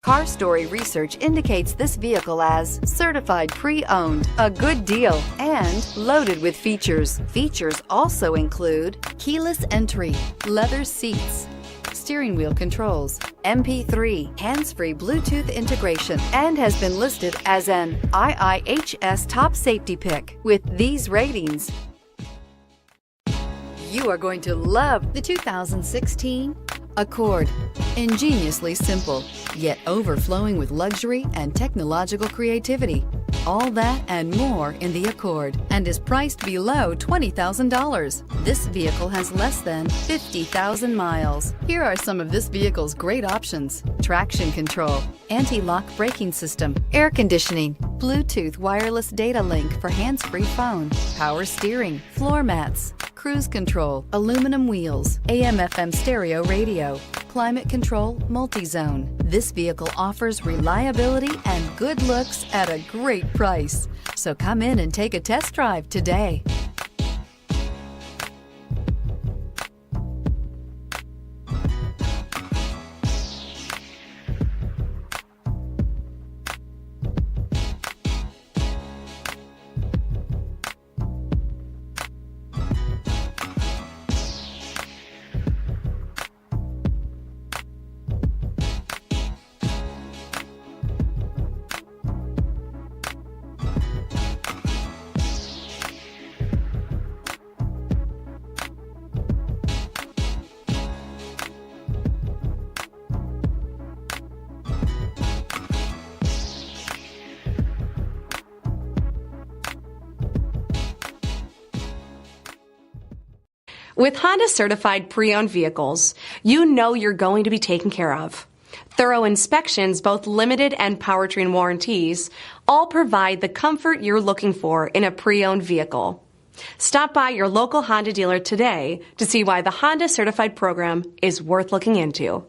Car Story research indicates this vehicle as certified pre-owned, a good deal, and loaded with features. Features also include keyless entry, leather seats, steering wheel controls, MP3, hands-free Bluetooth integration, and has been listed as an IIHS top safety pick. With these ratings, you are going to love the 2016 Accord. Ingeniously simple, yet overflowing with luxury and technological creativity. All that and more in the Accord, and is priced below $20,000. This vehicle has less than 50,000 miles. Here are some of this vehicle's great options: traction control, anti-lock braking system, air conditioning, Bluetooth wireless data link for hands-free phone, power steering, floor mats, cruise control, aluminum wheels, AM/FM stereo radio, climate control, multi-zone. This vehicle offers reliability and good looks at a great price. So come in and take a test drive today. With Honda certified pre-owned vehicles, you know you're going to be taken care of. Thorough inspections, both limited and powertrain warranties, all provide the comfort you're looking for in a pre-owned vehicle. Stop by your local Honda dealer today to see why the Honda certified program is worth looking into.